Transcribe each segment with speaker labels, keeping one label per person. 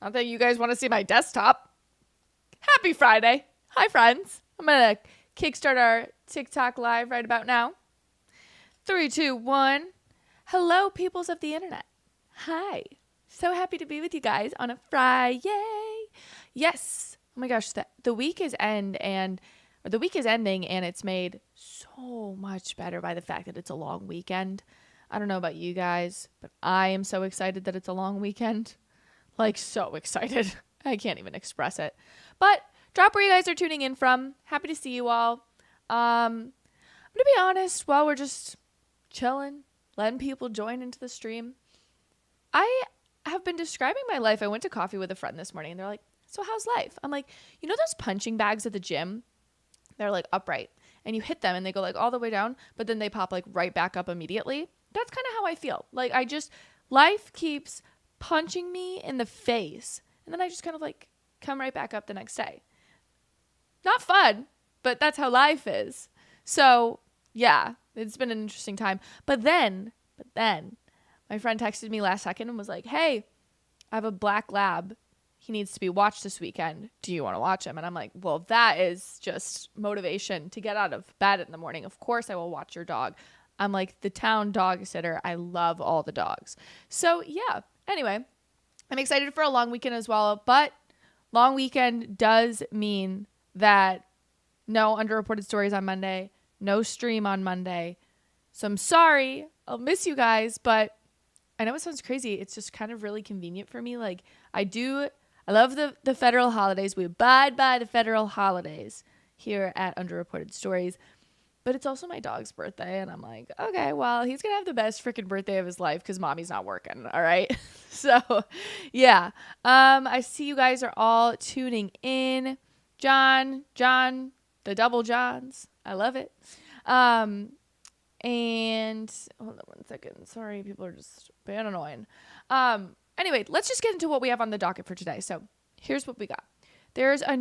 Speaker 1: Not that you guys want to see my desktop. Happy Friday. Hi, friends. I'm going to kickstart our TikTok live right about now. 3, 2, 1. Hello, peoples of the internet. Hi. So happy to be with you guys on a Friday. Yes. Oh my gosh, the week is ending and it's made so much better by the fact that it's a long weekend. I don't know about you guys, but I am so excited that it's a long weekend. Like, so excited. I can't even express it. But drop where you guys are tuning in from. Happy to see you all. I'm gonna be honest, while we're just chilling, letting people join into the stream, I have been describing my life. I went to coffee with a friend this morning and they're like, so how's life? I'm like, you know those punching bags at the gym? They're like upright and you hit them and they go like all the way down, but then they pop like right back up immediately. That's kind of how I feel. Like life keeps punching me in the face and then I just kind of like come right back up the next day. Not fun, but that's how life is. So yeah, it's been an interesting time. But then my friend texted me last second and was like, hey, I have a black lab. He needs to be watched this weekend. Do you want to watch him? And I'm like, well, that is just motivation to get out of bed in the morning. Of course I will watch your dog. I'm like the town dog sitter. I love all the dogs. So yeah, anyway, I'm excited for a long weekend as well. But long weekend does mean that no underreported stories on Monday, no stream on Monday. So I'm sorry. I'll miss you guys, but I know it sounds crazy. It's just kind of really convenient for me. Like I love the federal holidays. We abide by the federal holidays here at Underreported Stories. But it's also my dog's birthday. And I'm like, okay, well, he's going to have the best freaking birthday of his life because mommy's not working. All right. So, yeah. I see you guys are all tuning in. John, the double Johns. I love it. And hold on one second. Sorry, people are just being annoying. Anyway, let's just get into what we have on the docket for today. So here's what we got. There's a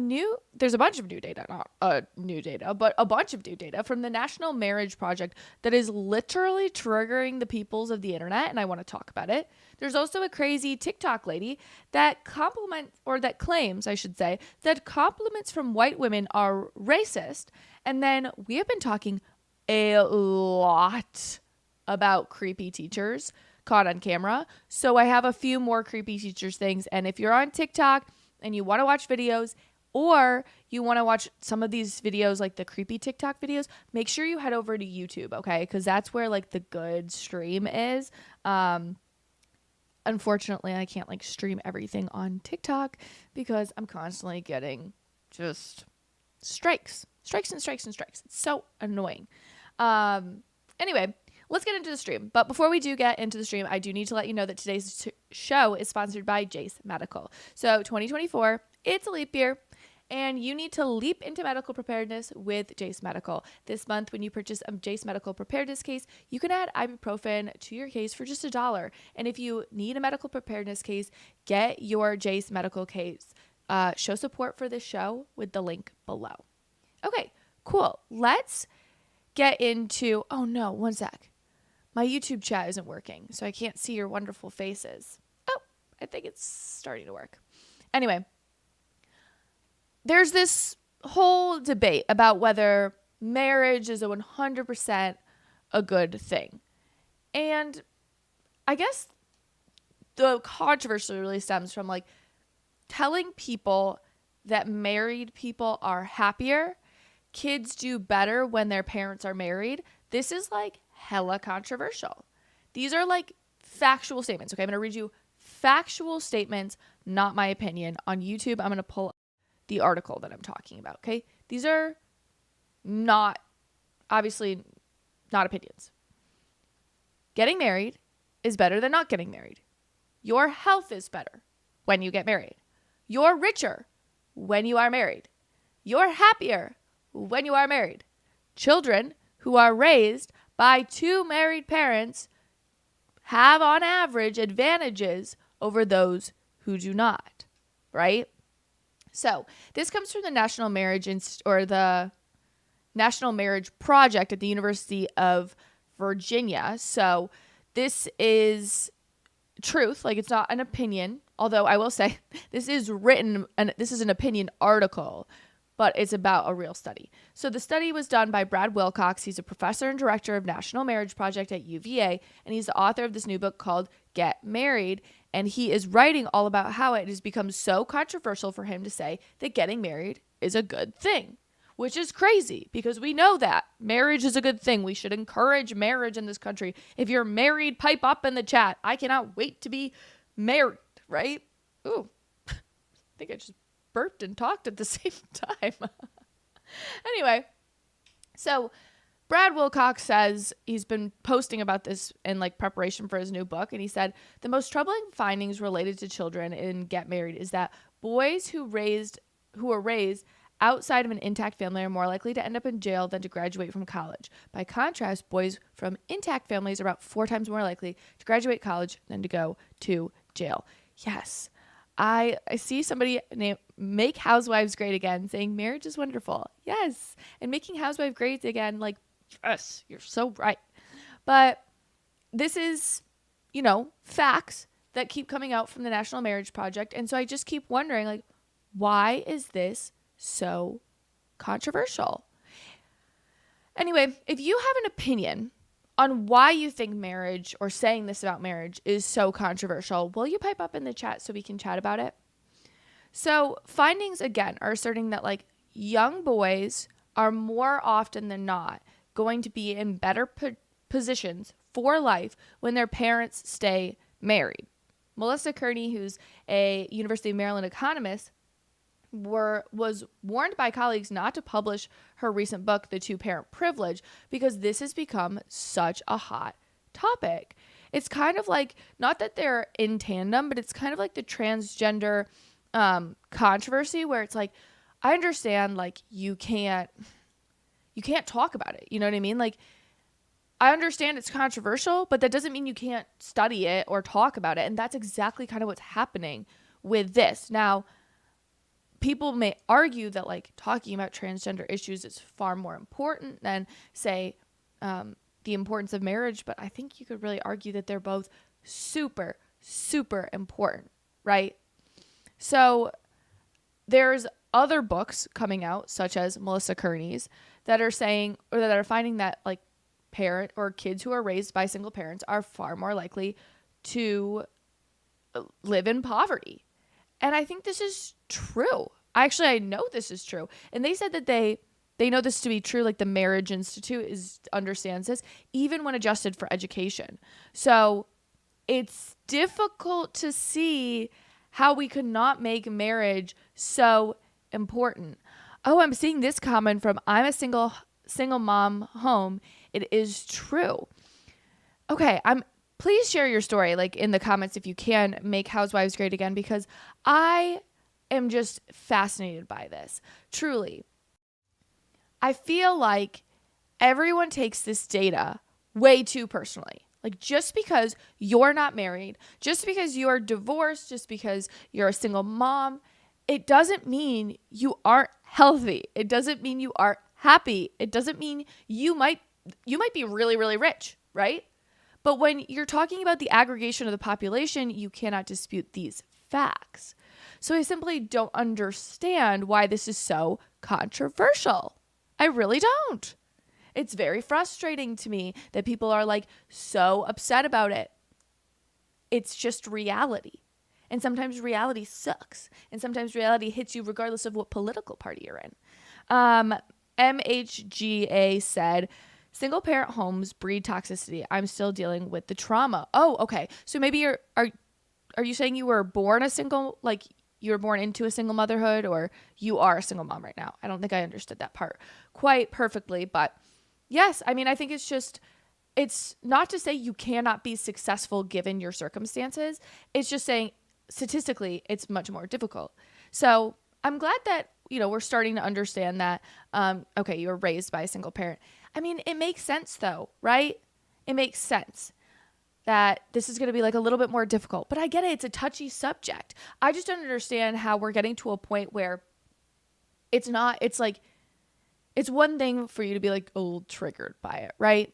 Speaker 1: bunch of new data, not new data, but a bunch of new data from the National Marriage Project that is literally triggering the peoples of the internet, and I want to talk about it. There's also a crazy TikTok lady that claims that compliments from white women are racist. And then we have been talking a lot about creepy teachers caught on camera. So I have a few more creepy teachers things. And if you're on TikTok and you want to watch videos or you want to watch some of these videos, like the creepy TikTok videos, make sure you head over to YouTube, okay? Because that's where like the good stream is. Unfortunately, I can't like stream everything on TikTok because I'm constantly getting just strikes. It's so annoying. Anyway, let's get into the stream. But before we do get into the stream, I do need to let you know that today's show is sponsored by Jace Medical. So 2024, it's a leap year, and you need to leap into medical preparedness with Jace Medical. This month, when you purchase a Jace Medical preparedness case, you can add ibuprofen to your case for just $1. And if you need a medical preparedness case, get your Jace Medical case. Show support for this show with the link below. Okay, cool. Let's get into, oh no, one sec. My YouTube chat isn't working, so I can't see your wonderful faces. Oh, I think it's starting to work. Anyway, there's this whole debate about whether marriage is 100% a good thing. And I guess the controversy really stems from like telling people that married people are happier, kids do better when their parents are married. This is like hella controversial. These are like factual statements. Okay, I'm going to read you factual statements, not my opinion. On YouTube, I'm going to pull up the article that I'm talking about. Okay, these are obviously not opinions. Getting married is better than not getting married. Your health is better when you get married. You're richer when you are married. You're happier when you are married. Children who are raised by two married parents have on average advantages over those who do not, right? So this comes from the National Marriage the National Marriage Project at the University of Virginia. So this is truth. Like, it's not an opinion. Although I will say this is written, and this is an opinion article, but it's about a real study. So the study was done by Brad Wilcox. He's a professor and director of National Marriage Project at UVA, and he's the author of this new book called Get Married. And he is writing all about how it has become so controversial for him to say that getting married is a good thing, which is crazy because we know that marriage is a good thing. We should encourage marriage in this country. If you're married, pipe up in the chat. I cannot wait to be married, right? Ooh, I think I just burped and talked at the same time. Anyway, so Brad Wilcox says he's been posting about this in like preparation for his new book. And he said the most troubling findings related to children in Get Married is that boys who are raised outside of an intact family are more likely to end up in jail than to graduate from college. By contrast, boys from intact families are about 4 times more likely to graduate college than to go to jail. Yes. I see somebody named Make Housewives Great Again saying marriage is wonderful. Yes. And making housewives great again, like, yes, you're so right. But this is, facts that keep coming out from the National Marriage Project. And so I just keep wondering, like, why is this so controversial? Anyway, if you have an opinion on why you think marriage or saying this about marriage is so controversial, will you pipe up in the chat so we can chat about it? So findings, again, are asserting that like young boys are more often than not going to be in better positions for life when their parents stay married. Melissa Kearney, who's a University of Maryland economist, was warned by colleagues not to publish her recent book, The Two-Parent Privilege, because this has become such a hot topic. It's kind of like, not that they're in tandem, but it's kind of like the transgender controversy where it's like, I understand like you can't talk about it. You know what I mean? Like, I understand it's controversial, but that doesn't mean you can't study it or talk about it. And that's exactly kind of what's happening with this. Now, people may argue that like talking about transgender issues is far more important than say the importance of marriage. But I think you could really argue that they're both super, super important, right? So there's other books coming out, such as Melissa Kearney's, that are saying, or that are finding that like parent or kids who are raised by single parents are far more likely to live in poverty. And I think this is true. I know this is true. And they said that they know this to be true. Like the Marriage Institute understands this, even when adjusted for education. So it's difficult to see how we could not make marriage so important. Oh, I'm seeing this comment from I'm a single mom home. It is true. Okay, please share your story like in the comments if you can. Make housewives great again, because I am just fascinated by this. Truly. I feel like everyone takes this data way too personally. Like just because you're not married, just because you're divorced, just because you're a single mom, it doesn't mean you aren't healthy. It doesn't mean you aren't happy. It doesn't mean you might be really, really rich, right? But when you're talking about the aggregation of the population, you cannot dispute these facts. So I simply don't understand why this is so controversial. I really don't. It's very frustrating to me that people are like so upset about it. It's just reality. And sometimes reality sucks. And sometimes reality hits you regardless of what political party you're in. MHGA said, single parent homes breed toxicity. I'm still dealing with the trauma. Oh, okay. So maybe are you saying you were born a single, like you were born into a single motherhood, or you are a single mom right now? I don't think I understood that part quite perfectly, but yes, I mean, I think it's not to say you cannot be successful given your circumstances. It's just saying statistically, it's much more difficult. So I'm glad that, we're starting to understand that, okay, you were raised by a single parent. I mean, it makes sense though, right? It makes sense that this is going to be like a little bit more difficult, but I get it. It's a touchy subject. I just don't understand how we're getting to a point where it's one thing for you to be like, oh, triggered by it, right?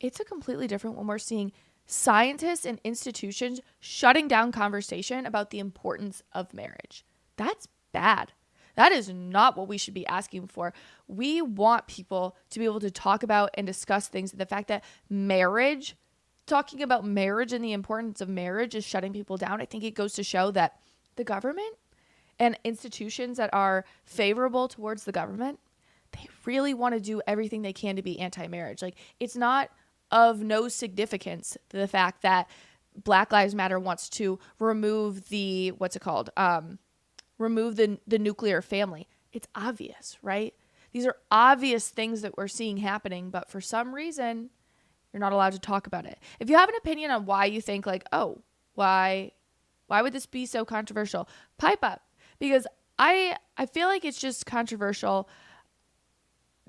Speaker 1: It's a completely different when we're seeing scientists and institutions shutting down conversation about the importance of marriage. That's bad. That is not what we should be asking for. We want people to be able to talk about and discuss things. The fact that talking about marriage and the importance of marriage is shutting people down, I think it goes to show that the government and institutions that are favorable towards the government, they really want to do everything they can to be anti-marriage. Like, it's not of no significance the fact that Black Lives Matter wants to remove remove the nuclear family. It's obvious, right? These are obvious things that we're seeing happening, but for some reason, you're not allowed to talk about it. If you have an opinion on why you think like, oh, why would this be so controversial? Pipe up. Because I feel like it's just controversial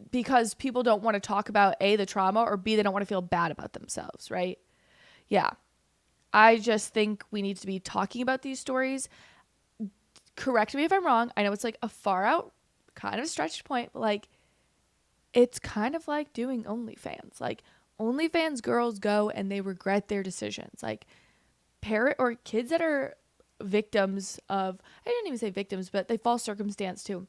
Speaker 1: because people don't want to talk about A, the trauma, or B, they don't want to feel bad about themselves, right? Yeah. I just think we need to be talking about these stories. Correct me if I'm wrong. I know it's like a far out kind of stretched point, but like it's kind of like doing OnlyFans. Like OnlyFans girls go and they regret their decisions. Like parent or kids that are victims of, I didn't even say victims, but they fall circumstance to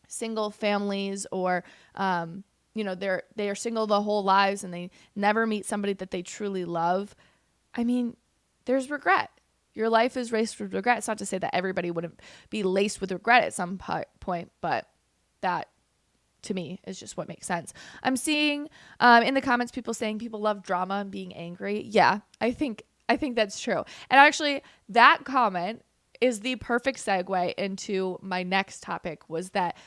Speaker 1: single families or they are single the whole lives and they never meet somebody that they truly love. I mean, there's regret. Your life is laced with regret. It's not to say that everybody wouldn't be laced with regret at some point, but that to me is just what makes sense. I'm seeing in the comments people saying people love drama and being angry. Yeah, I think that's true. And actually that comment is the perfect segue into my next topic, was that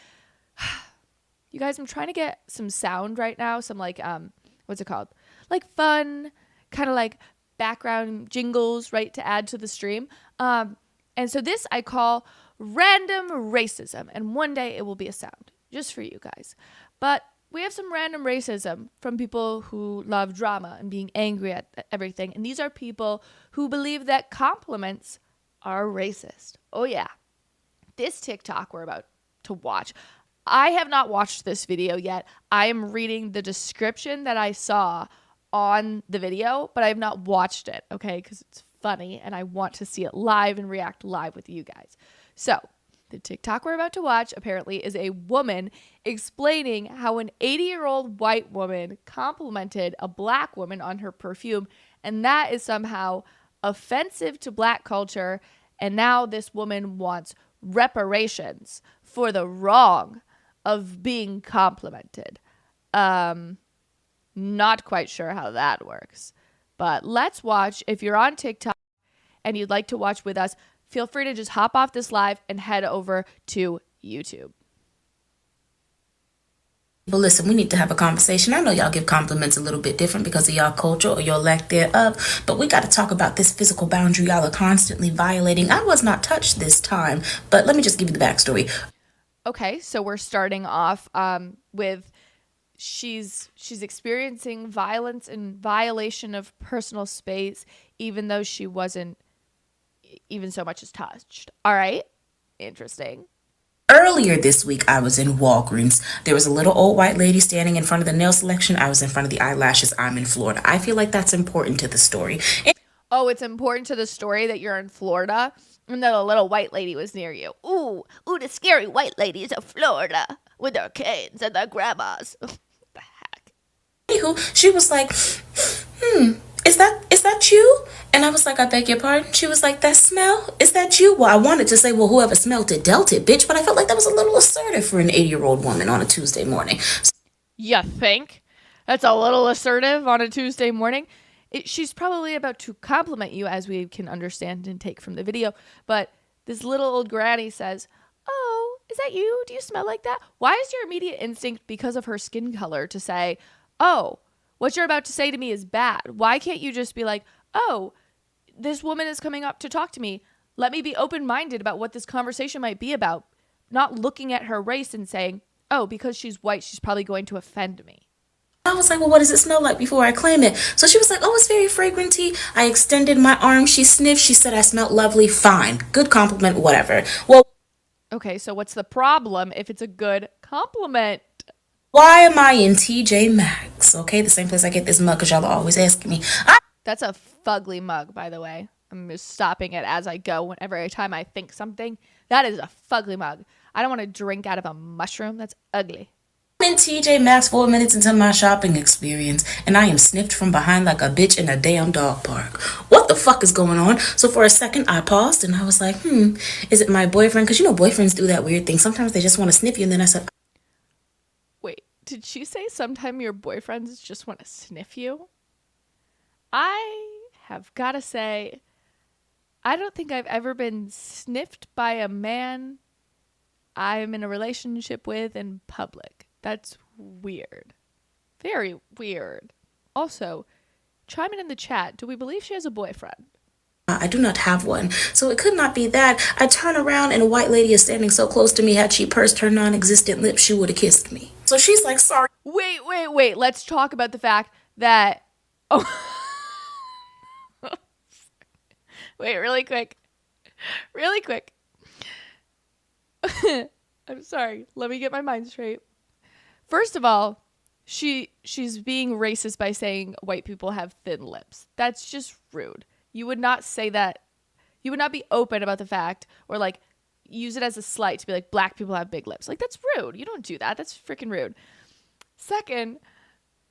Speaker 1: you guys, I'm trying to get some sound right now, some like what's it called? Like fun, kind of like background jingles, right, to add to the stream. And so this I call random racism, and one day it will be a sound just for you guys. But we have some random racism from people who love drama and being angry at everything. And these are people who believe that compliments are racist. Oh yeah. This TikTok we're about to watch, I have not watched this video yet. I am reading the description that I saw on the video, but I have not watched it, okay? Because it's funny and I want to see it live and react live with you guys. So the TikTok we're about to watch apparently is a woman explaining how an 80-year-old white woman complimented a black woman on her perfume, and that is somehow offensive to black culture, and now this woman wants reparations for the wrong of being complimented. Not quite sure how that works, but let's watch. If you're on TikTok and you'd like to watch with us, feel free to just hop off this live and head over to YouTube.
Speaker 2: But listen, we need to have a conversation. I know y'all give compliments a little bit different because of y'all culture or your lack thereof, but we got to talk about this physical boundary y'all are constantly violating. I was not touched this time, but let me just give you the backstory.
Speaker 1: Okay, so we're starting off with she's experiencing violence and violation of personal space, even though she wasn't even so much as touched. All right, interesting.
Speaker 2: Earlier this week, I was in Walgreens. There was a little old white lady standing in front of the nail selection. I was in front of the eyelashes. I'm in Florida. I feel like that's important to the story.
Speaker 1: Oh, it's important to the story that you're in Florida and that a little white lady was near you. Ooh, the scary white ladies of Florida with their canes and their grandmas. What the heck?
Speaker 2: Anywho, she was like, is that you? And I was like, I beg your pardon? She was like, that smell? Is that you? Well, I wanted to say, well, whoever smelt it dealt it, bitch. But I felt like that was a little assertive for an 80-year-old woman on a Tuesday morning.
Speaker 1: You think? That's a little assertive on a Tuesday morning? She's probably about to compliment you, as we can understand and take from the video. But this little old granny says, oh, is that you? Do you smell like that? Why is your immediate instinct, because of her skin color, to say, oh, what you're about to say to me is bad? Why can't you just be like, oh, this woman is coming up to talk to me. Let me be open-minded about what this conversation might be about. Not looking at her race and saying, oh, because she's white, she's probably going to offend me.
Speaker 2: I was like, well, what does it smell like before I claim it? So she was like, oh, it's very fragranty. I extended my arm. She sniffed. She said I smelled lovely. Fine. Good compliment, whatever. Well,
Speaker 1: okay, so what's the problem if it's a good compliment?
Speaker 2: Why am I in TJ Maxx? Okay, the same place I get this mug because y'all are always asking me.
Speaker 1: That's a fugly mug, by the way. I'm just stopping it as I go whenever every time I think something. That is a fugly mug. I don't want to drink out of a mushroom. That's ugly.
Speaker 2: I'm in TJ Maxx 4 minutes into my shopping experience, and I am sniffed from behind like a bitch in a damn dog park. What the fuck is going on? So for a second, I paused and I was like, is it my boyfriend? Because you know, boyfriends do that weird thing. Sometimes they just want to sniff you, and then I said,
Speaker 1: Wait, did she say sometime your boyfriends just want to sniff you? I have got to say, I don't think I've ever been sniffed by a man I'm in a relationship with in public. That's weird. Very weird. Also, chime in the chat. Do we believe she has a boyfriend?
Speaker 2: I do not have one, so it could not be that. I turn around and a white lady is standing so close to me. Had she pursed her non-existent lips, she would have kissed me. So she's like, sorry.
Speaker 1: Wait. Let's talk about the fact that... Oh. Wait, really quick. I'm sorry. Let me get my mind straight. First of all, she's being racist by saying white people have thin lips. That's just rude. You would not say that. You would not be open about the fact or like use it as a slight to be like black people have big lips. Like that's rude. You don't do that. That's freaking rude. Second,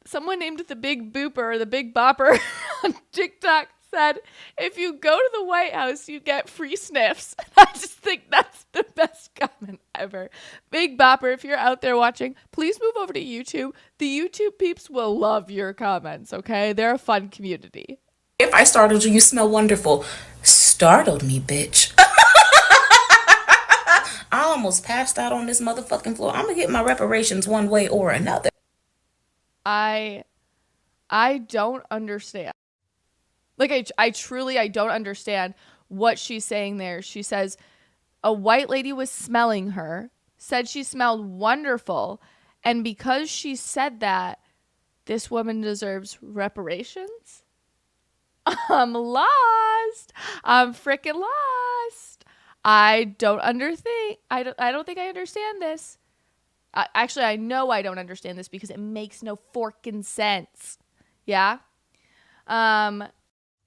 Speaker 1: someone named the Big Booper or the Big Bopper on TikTok said, if you go to the White House, you get free sniffs. I just think that's the best comment ever. Big Bopper, if you're out there watching, please move over to YouTube. The YouTube peeps will love your comments, okay? They're a fun community.
Speaker 2: If I startled you, you smell wonderful. Startled me, bitch. I almost passed out on this motherfucking floor. I'm gonna get my reparations one way or another.
Speaker 1: I don't understand. Like, I truly don't understand what she's saying there. She says a white lady was smelling her, said she smelled wonderful, and because she said that, this woman deserves reparations? I'm lost. I'm freaking lost. I don't think I understand this. Actually, I know I don't understand this because it makes no forking sense. Yeah?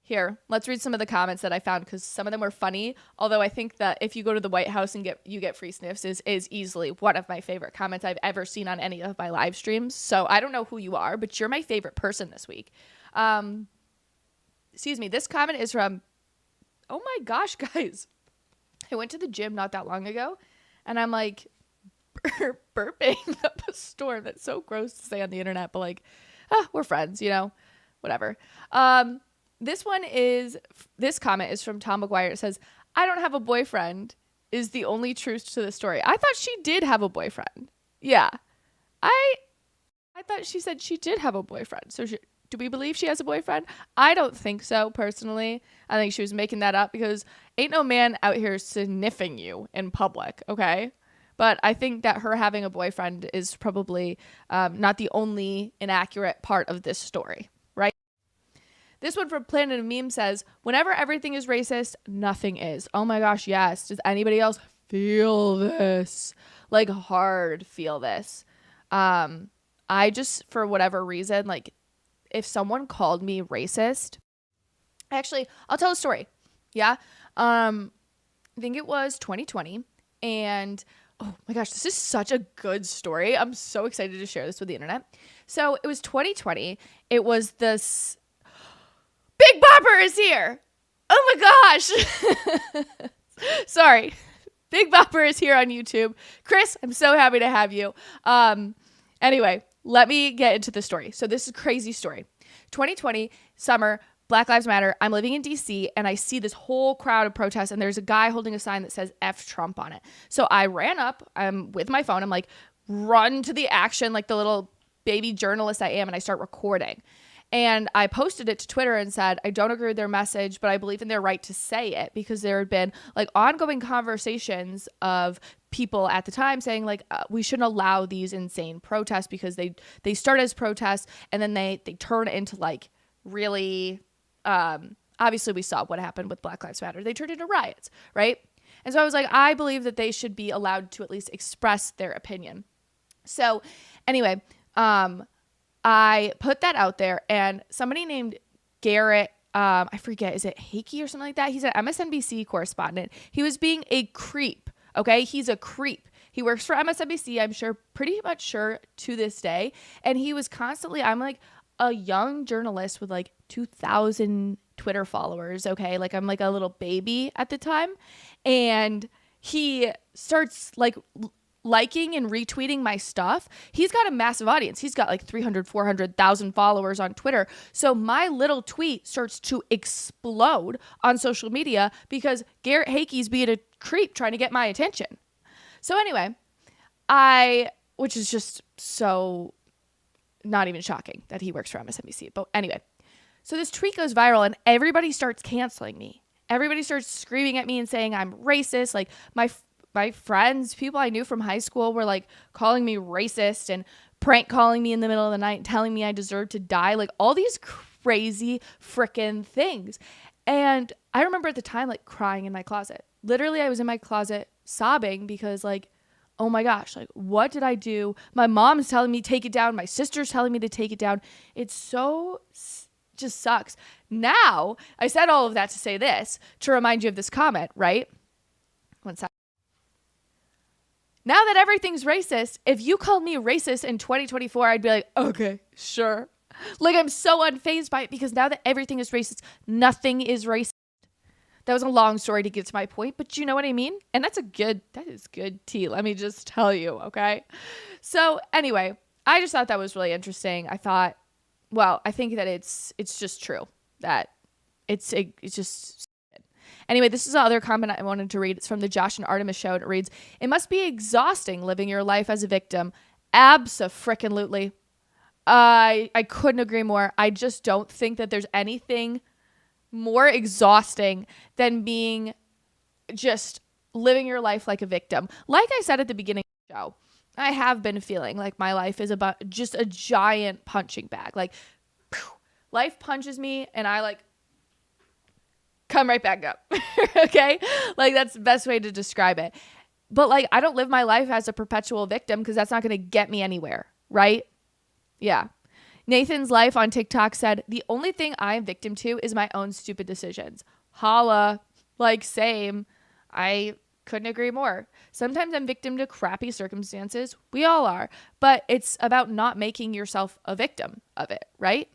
Speaker 1: Here, let's read some of the comments that I found because some of them were funny. Although I think that if you go to the White House and get free sniffs is easily one of my favorite comments I've ever seen on any of my live streams. So I don't know who you are, but you're my favorite person this week. Excuse me. This comment is from, oh my gosh, guys. I went to the gym not that long ago and I'm like burping up a storm. That's so gross to say on the internet, but like, we're friends, you know, whatever. This comment is from Tom McGuire. It says, I don't have a boyfriend is the only truth to the story. I thought she did have a boyfriend. Yeah. I thought she said she did have a boyfriend. So do we believe she has a boyfriend? I don't think so, personally. I think she was making that up because ain't no man out here sniffing you in public, okay? But I think that her having a boyfriend is probably not the only inaccurate part of this story, right? This one from Planet of Meme says, whenever everything is racist, nothing is. Oh my gosh, yes. Does anybody else feel this? Like hard feel this. I just, for whatever reason, like if someone called me racist, actually, I'll tell a story. Yeah. I think it was 2020 and oh my gosh, this is such a good story. I'm so excited to share this with the internet. So it was 2020. It was this Big Bopper is here. Oh my gosh. Sorry. Big Bopper is here on YouTube. Chris, I'm so happy to have you. Anyway, let me get into the story. So this is a crazy story. 2020, summer, Black Lives Matter. I'm living in DC and I see this whole crowd of protests and there's a guy holding a sign that says F Trump on it. So I ran up with my phone. I'm like, run to the action like the little baby journalist I am, and I start recording. And I posted it to Twitter and said, I don't agree with their message, but I believe in their right to say it, because there had been like ongoing conversations of people at the time saying like, we shouldn't allow these insane protests because they start as protests and then they turn into like really, obviously we saw what happened with Black Lives Matter. They turned into riots, right? And so I was like, I believe that they should be allowed to at least express their opinion. So anyway, I put that out there and somebody named Garrett I forget, is it Hakey or something like that? He's an MSNBC correspondent. He was being a creep. Okay. He's a creep. He works for MSNBC, I'm sure, pretty much sure to this day. And he was constantly, I'm like a young journalist with like 2,000 Twitter followers. Okay. Like I'm like a little baby at the time. And he starts like liking and retweeting my stuff. He's got a massive audience. He's got like 300, 400,000 followers on Twitter. So my little tweet starts to explode on social media because Garrett Hakey's being a creep trying to get my attention. So anyway, which is just so not even shocking that he works for MSNBC. But anyway, so this tweet goes viral and everybody starts canceling me. Everybody starts screaming at me and saying I'm racist. Like my friends, people I knew from high school were like calling me racist and prank calling me in the middle of the night, telling me I deserved to die. Like all these crazy freaking things. And I remember at the time like crying in my closet. Literally, I was in my closet sobbing because like, oh my gosh, like what did I do? My mom's telling me take it down. My sister's telling me to take it down. It's so just sucks. Now, I said all of that to say this, to remind you of this comment, right? One second. Now that everything's racist, if you called me racist in 2024, I'd be like, okay, sure. Like I'm so unfazed by it because now that everything is racist, nothing is racist. That was a long story to get to my point, but you know what I mean? And that is good tea. Let me just tell you, okay? So anyway, I just thought that was really interesting. I think that it's just true that it's just anyway, this is the other comment I wanted to read. It's from the Josh and Artemis show. And it reads, it must be exhausting living your life as a victim. Abso-frickin-lutely. I couldn't agree more. I just don't think that there's anything more exhausting than being just living your life like a victim. Like I said at the beginning of the show, I have been feeling like my life is about just a giant punching bag. Like, life punches me and I like come right back up. Okay? Like that's the best way to describe it. But like I don't live my life as a perpetual victim because that's not going to get me anywhere, right? Yeah. Nathan's Life on TikTok said, the only thing I am victim to is my own stupid decisions. Holla. Like same. I couldn't agree more. Sometimes I'm victim to crappy circumstances. We all are. But it's about not making yourself a victim of it, right?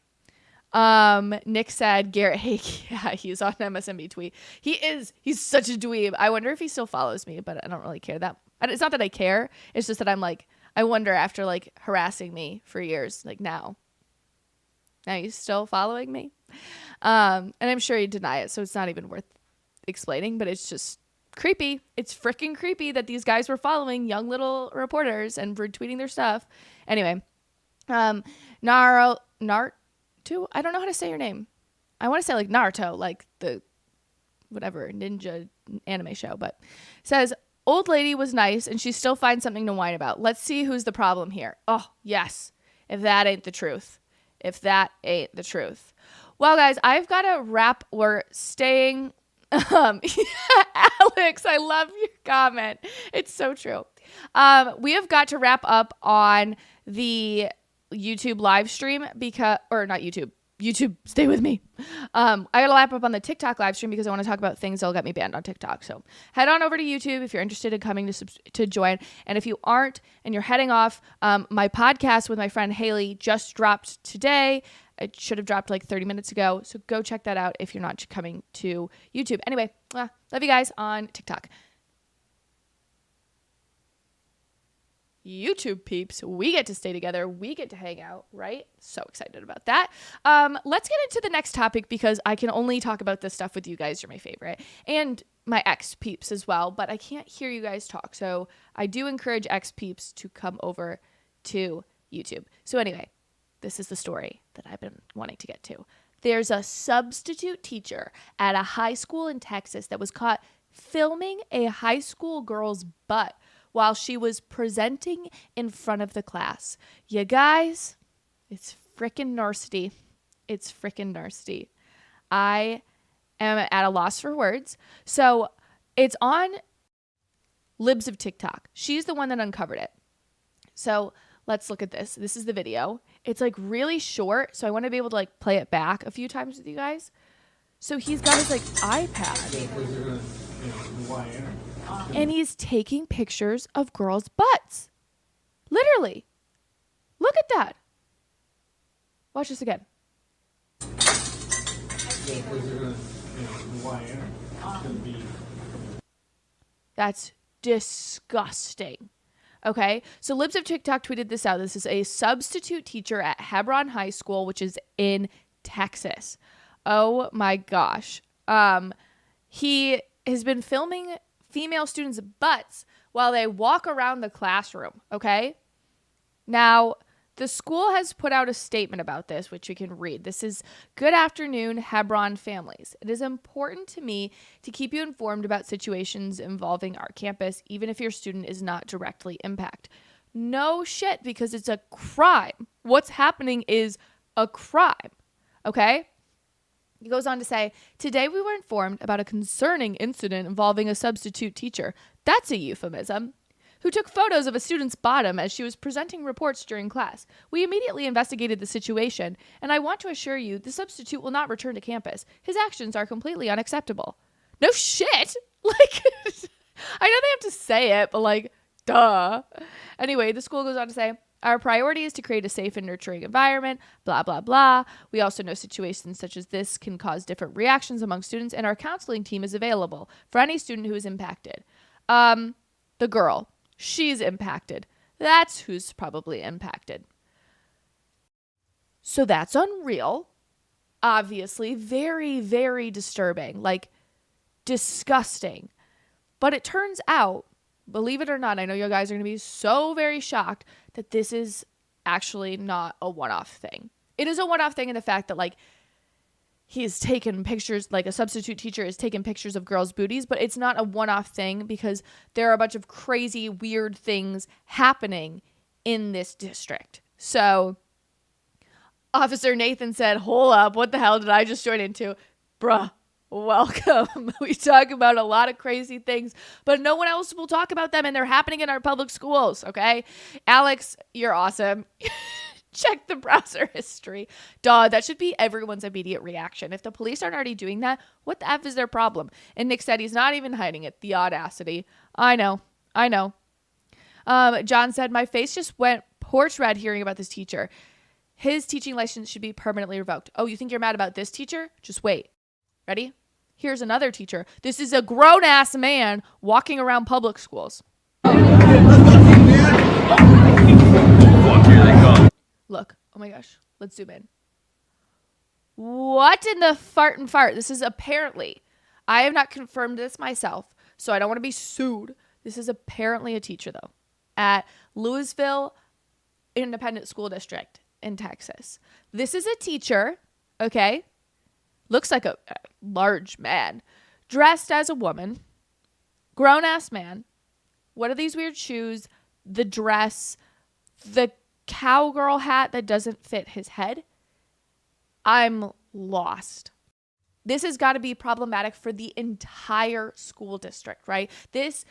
Speaker 1: Nick said Garrett Hake. Yeah, he's on MSNB tweet. He's such a dweeb. I wonder if he still follows me, but I don't really care that. It's not that I care. It's just that I'm like, I wonder after like harassing me for years, like now you still following me. And I'm sure he'd deny it. So it's not even worth explaining, but it's just creepy. It's freaking creepy that these guys were following young little reporters and retweeting their stuff. Anyway, Naruto, I don't know how to say your name. I want to say like Naruto, like the whatever ninja anime show, but says old lady was nice and she still finds something to whine about. Let's see who's the problem here. Oh, yes. If that ain't the truth. Well, guys, I've got to wrap. We're staying. Alex, I love your comment. It's so true. We have got to wrap up on the YouTube live stream YouTube, stay with me. I gotta wrap up on the TikTok live stream because I want to talk about things that'll get me banned on TikTok. So head on over to YouTube if you're interested in coming to join. And if you aren't and you're heading off, my podcast with my friend Haley just dropped today. It should have dropped like 30 minutes ago. So go check that out if you're not coming to YouTube. Anyway, love you guys on TikTok. YouTube peeps, we get to stay together, we get to hang out, right? So excited about that. Let's get into the next topic because I can only talk about this stuff with you guys. You're my favorite, and my ex peeps as well, but I can't hear you guys talk, so I do encourage ex peeps to come over to YouTube. So anyway, this is the story that I've been wanting to get to. There's a substitute teacher at a high school in Texas that was caught filming a high school girl's butt while she was presenting in front of the class. You guys, it's freaking nasty. It's freaking nasty. I am at a loss for words. So it's on Libs of TikTok. She's the one that uncovered it. So let's look at this. This is the video. It's like really short, so I want to be able to like play it back a few times with you guys. So he's got his like iPad and he's taking pictures of girls' butts. Literally. Look at that. Watch this again. That's disgusting. Okay, so Libs of TikTok tweeted this out. This is a substitute teacher at Hebron High School, which is in Texas. Oh my gosh. He has been filming female students' butts while they walk around the classroom. Okay, now the school has put out a statement about this, which you can read. This is, "Good afternoon, Hebron families. It is important to me to keep you informed about situations involving our campus, even if your student is not directly impacted." No shit, because it's a crime. What's happening is a crime, okay? He goes on to say, "Today we were informed about a concerning incident involving a substitute teacher." That's a euphemism. "Who took photos of a student's bottom as she was presenting reports during class. We immediately investigated the situation, and I want to assure you the substitute will not return to campus. His actions are completely unacceptable." No shit. Like, I know they have to say it, but like, duh. Anyway, the school goes on to say, "Our priority is to create a safe and nurturing environment, blah, blah, blah. We also know situations such as this can cause different reactions among students, and our counseling team is available for any student who is impacted." The girl. She's impacted. That's who's probably impacted. So that's unreal. Obviously, very, very disturbing. Like, disgusting. But it turns out, believe it or not, I know you guys are going to be so very shocked that this is actually not a one-off thing. It is a one-off thing in the fact that, like, he's taken pictures, like a substitute teacher is taking pictures of girls' booties, but it's not a one-off thing because there are a bunch of crazy, weird things happening in this district. So Officer Nathan said, "Hold up, what the hell did I just join into?" Bruh, welcome. We talk about a lot of crazy things, but no one else will talk about them, and they're happening in our public schools, okay? Alex, you're awesome. Check the browser history. Duh, that should be everyone's immediate reaction. If the police aren't already doing that, what the F is their problem? And Nick said he's not even hiding it. The audacity. I know. John said, "My face just went porch red hearing about this teacher. His teaching license should be permanently revoked." Oh, you think you're mad about this teacher? Just wait. Ready? Here's another teacher. This is a grown-ass man walking around public schools. Look. Oh my gosh. Let's zoom in. What in the fart and fart? This is apparently, I have not confirmed this myself, so I don't want to be sued. This is apparently a teacher, though, at Louisville Independent School District in Texas. This is a teacher, okay? Looks like a large man, dressed as a woman, grown-ass man. What are these weird shoes? The dress, the cowgirl hat that doesn't fit his head. I'm lost. This has got to be problematic for the entire school district, right? This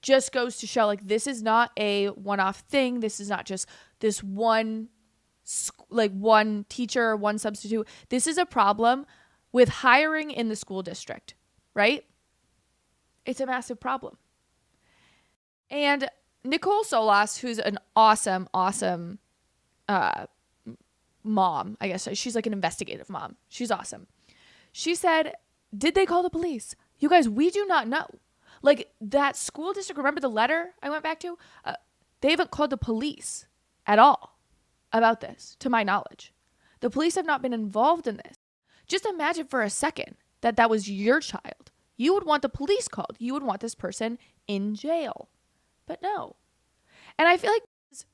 Speaker 1: just goes to show, like, this is not a one-off thing. This is not just this one teacher, one substitute. This is a problem with hiring in the school district, right? It's a massive problem. And Nicole Solas, who's an awesome mom, I guess. She's like an investigative mom. She's awesome. She said, "Did they call the police? You guys, we do not know." Like, that school district, remember the letter I went back to? They haven't called the police at all about this, to my knowledge. The police have not been involved in this. Just imagine for a second that was your child. You would want the police called. You would want this person in jail. But no. And I feel like it's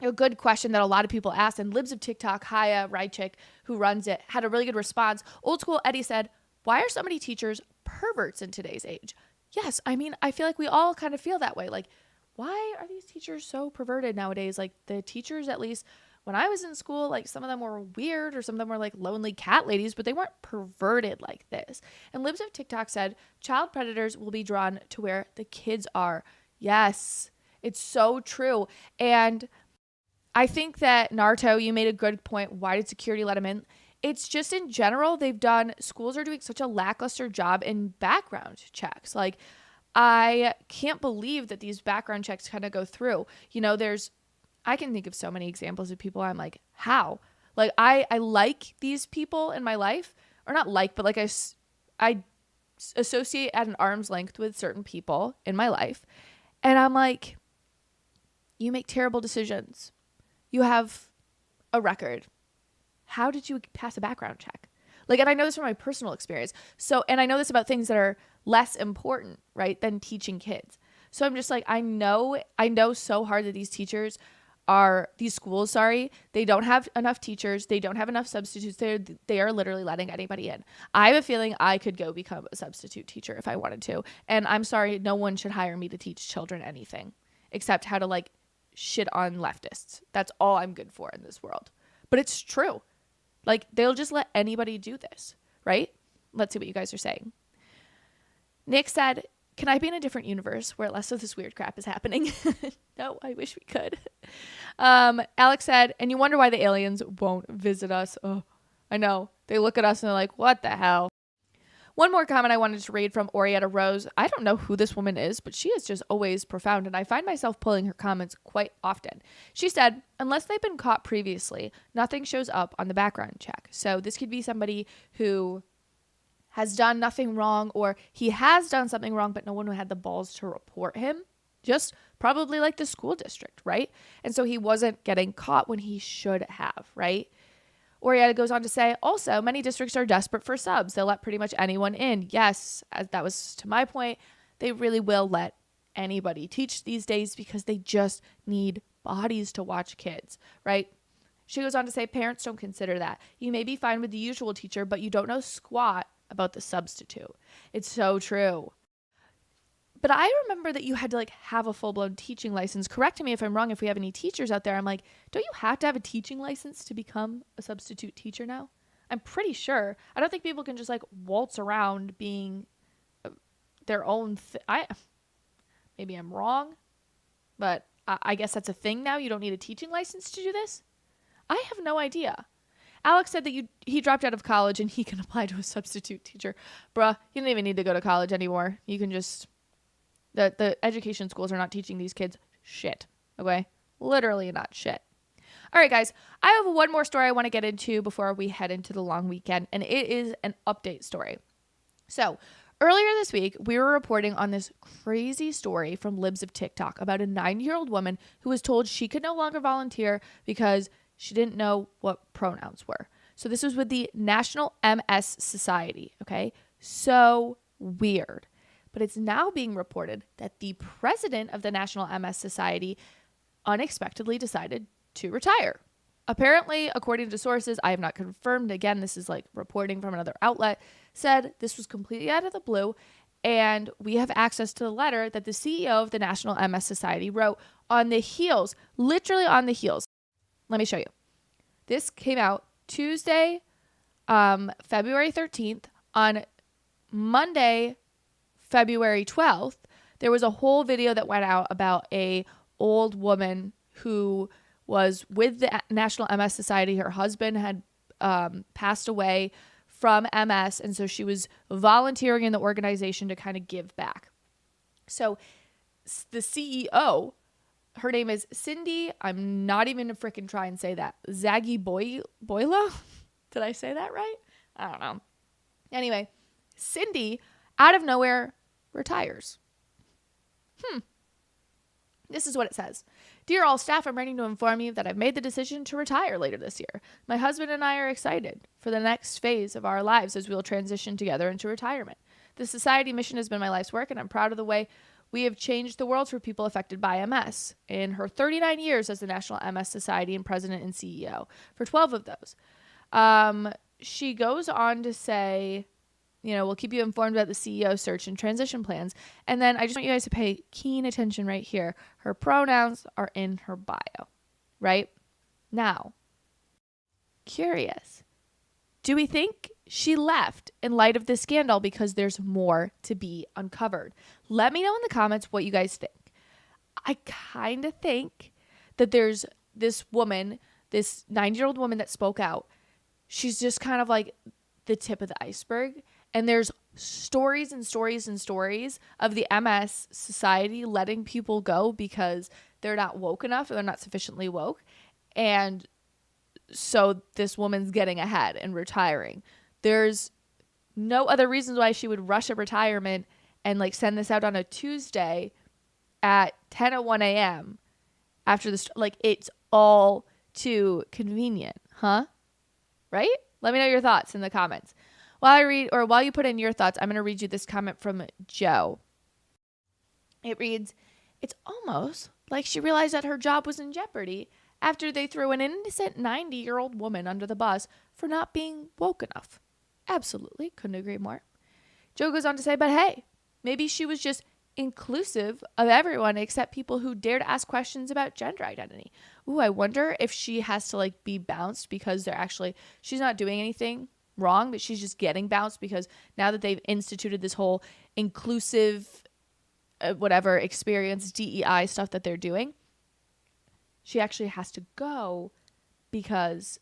Speaker 1: a good question that a lot of people asked. And Libs of TikTok, Haya Rychik, who runs it, had a really good response. Old School Eddie said, "Why are so many teachers perverts in today's age?" Yes, I mean, I feel like we all kind of feel that way. Like, why are these teachers so perverted nowadays? Like, the teachers, at least when I was in school, like, some of them were weird or some of them were like lonely cat ladies, but they weren't perverted like this. And Libs of TikTok said, "Child predators will be drawn to where the kids are." Yes, it's so true. And I think that, Naruto, you made a good point. Why did security let him in? it's just in general, schools are doing such a lackluster job in background checks. Like, I can't believe that these background checks kind of go through. I can think of so many examples of people I'm like, how? Like, I like these people in my life, or not like, but like I associate at an arm's length with certain people in my life. And I'm like, you make terrible decisions. You have a record. How did you pass a background check? Like, and I know this from my personal experience. So, and I know this about things that are less important, right, than teaching kids. So I'm just like, I know so hard that these schools, they don't have enough teachers. They don't have enough substitutes. They are literally letting anybody in. I have a feeling I could go become a substitute teacher if I wanted to. And I'm sorry, no one should hire me to teach children anything except how to like shit on leftists. That's all I'm good for in this world. But it's true. Like, they'll just let anybody do this, right? Let's see what you guys are saying. Nick said, can I be in a different universe where less of this weird crap is happening? No, I wish we could. Alex said, and you wonder why the aliens won't visit us. Oh, I know. They look at us and they're like, what the hell? One more comment I wanted to read from Orietta Rose. I don't know who this woman is, but she is just always profound, and I find myself pulling her comments quite often. She said, unless they've been caught previously, nothing shows up on the background check. So this could be somebody who has done nothing wrong, or he has done something wrong, but no one had the balls to report him. Just probably like the school district, right? And so he wasn't getting caught when he should have, right? Orietta goes on to say, also, many districts are desperate for subs. They'll let pretty much anyone in. Yes, as that was to my point, they really will let anybody teach these days because they just need bodies to watch kids, right? She goes on to say, parents don't consider that. You may be fine with the usual teacher, but you don't know squat about the substitute. It's so true. But I remember that you had to like have a full-blown teaching license. Correct me if I'm wrong, if we have any teachers out there. I'm like, don't you have to have a teaching license to become a substitute teacher now? I'm pretty sure. I don't think people can just like waltz around being their own maybe I'm wrong, but I guess that's a thing now. You don't need a teaching license to do this. I have no idea. Alex said that he dropped out of college and he can apply to a substitute teacher. Bruh, you don't even need to go to college anymore. You can just... The education schools are not teaching these kids shit, okay? Literally not shit. All right, guys, I have one more story I want to get into before we head into the long weekend, and it is an update story. So earlier this week, we were reporting on this crazy story from Libs of TikTok about a 9-year-old woman who was told she could no longer volunteer because she didn't know what pronouns were. So this was with the National MS Society, okay? So weird. But it's now being reported that the president of the National MS Society unexpectedly decided to retire. Apparently, according to sources I have not confirmed, again, this is like reporting from another outlet, said this was completely out of the blue, and we have access to the letter that the CEO of the National MS Society wrote on the heels, literally on the heels. Let me show you. This came out Tuesday, February 13th. On Monday, February 12th, there was a whole video that went out about a old woman who was with the National MS Society. Her husband had passed away from MS, and so she was volunteering in the organization to kind of give back. So the CEO, her name is Cindy, I'm not even going to freaking try and say that, Boyla? Did I say that right? I don't know. Anyway, Cindy, out of nowhere, retires. This is what it says. Dear all staff, I'm writing to inform you that I've made the decision to retire later this year. My husband and I are excited for the next phase of our lives as we'll transition together into retirement. The society mission has been my life's work, and I'm proud of the way we have changed the world for people affected by MS. In her 39 years as the National MS Society and president and CEO, for 12 of those. She goes on to say, we'll keep you informed about the CEO search and transition plans. And then I just want you guys to pay keen attention right here. Her pronouns are in her bio, right? Now, curious. Do we think she left in light of this scandal because there's more to be uncovered? Let me know in the comments what you guys think. I kind of think that there's this woman, this 9-year-old woman that spoke out, she's just kind of like the tip of the iceberg. And there's stories and stories and stories of the MS society letting people go because they're not woke enough or they're not sufficiently woke. And so this woman's getting ahead and retiring. There's no other reasons why she would rush a retirement and like send this out on a Tuesday at 10:01 a.m. after this. Like, it's all too convenient, huh? Right? Let me know your thoughts in the comments. While you put in your thoughts, I'm going to read you this comment from Joe. It reads, "It's almost like she realized that her job was in jeopardy after they threw an innocent 90-year-old woman under the bus for not being woke enough." Absolutely. Couldn't agree more. Joe goes on to say, but hey, maybe she was just inclusive of everyone except people who dare to ask questions about gender identity. Ooh, I wonder if she has to like be bounced because she's not doing anything wrong, but she's just getting bounced because now that they've instituted this whole inclusive whatever experience, DEI stuff that they're doing, she actually has to go because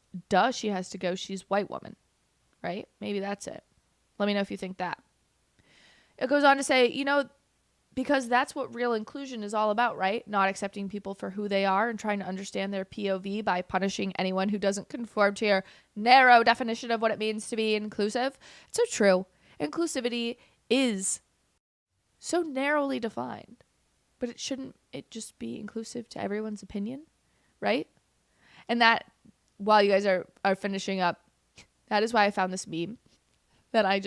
Speaker 1: she has to go. She's a white woman, right? Maybe that's it. Let me know if you think that. It goes on to say, because that's what real inclusion is all about, right? Not accepting people for who they are and trying to understand their POV by punishing anyone who doesn't conform to your narrow definition of what it means to be inclusive. It's so true. Inclusivity is so narrowly defined, but shouldn't it just be inclusive to everyone's opinion, right? And that, while you guys are finishing up, that is why I found this meme that I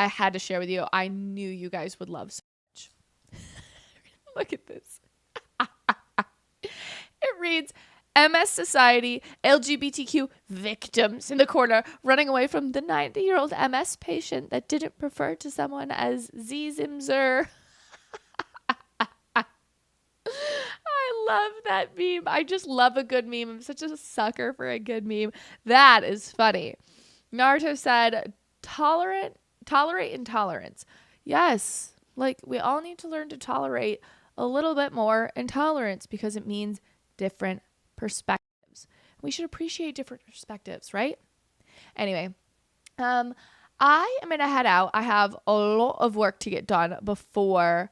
Speaker 1: had to share with you. I knew you guys would love so much. Look at this. It reads, MS Society, LGBTQ victims in the corner running away from the 90-year-old MS patient that didn't prefer to someone as Zimzer. I love that meme. I just love a good meme. I'm such a sucker for a good meme. That is funny. Naruto said, tolerate intolerance. Yes, like we all need to learn to tolerate a little bit more intolerance because it means different perspectives. We should appreciate different perspectives, right? Anyway, I am going to head out. I have a lot of work to get done before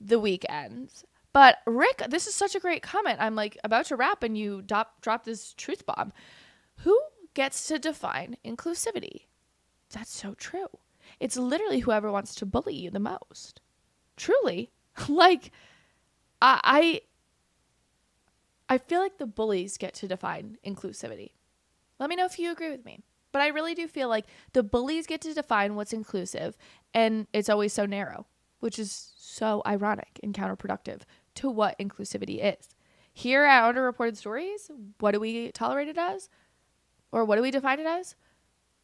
Speaker 1: the weekend. But Rick, this is such a great comment. I'm like about to wrap and you drop this truth bomb. Who gets to define inclusivity? That's so true. It's literally whoever wants to bully you the most. Truly. Like, I feel like the bullies get to define inclusivity. Let me know if you agree with me. But I really do feel like the bullies get to define what's inclusive, and it's always so narrow, which is so ironic and counterproductive to what inclusivity is. Here at Underreported Stories, what do we tolerate it as? Or what do we define it as?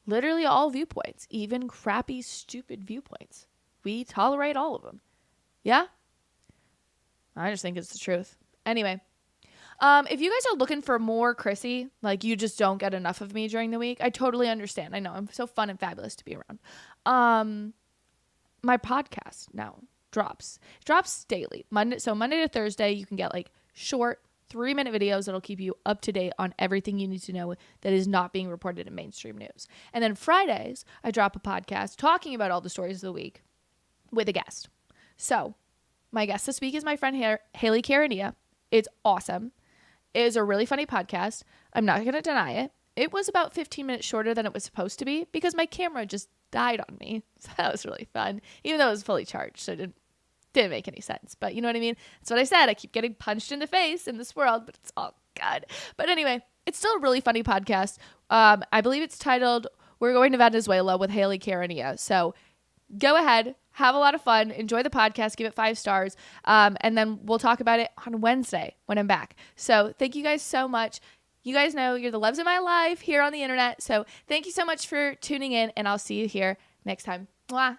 Speaker 1: Literally all viewpoints, even crappy, stupid viewpoints. We tolerate all of them. Yeah? I just think it's the truth. Anyway, if you guys are looking for more Chrissy, like you just don't get enough of me during the week, I totally understand. I know I'm so fun and fabulous to be around. My podcast now drops daily. Monday to Thursday, you can get like short 3-minute videos that'll keep you up to date on everything you need to know that is not being reported in mainstream news. And then Fridays, I drop a podcast talking about all the stories of the week with a guest. So my guest this week is my friend Haley Carania. It's awesome. It is a really funny podcast. I'm not going to deny it. It was about 15 minutes shorter than it was supposed to be because my camera just died on me. So that was really fun, even though it was fully charged. So it didn't make any sense. But you know what I mean? That's what I said. I keep getting punched in the face in this world, but it's all good. But anyway, it's still a really funny podcast. I believe it's titled We're Going to Venezuela with Haley Carania. So go ahead, have a lot of fun, enjoy the podcast, give it 5 stars, and then we'll talk about it on Wednesday when I'm back. So thank you guys so much. You guys know you're the loves of my life here on the internet. So thank you so much for tuning in, and I'll see you here next time. Mwah.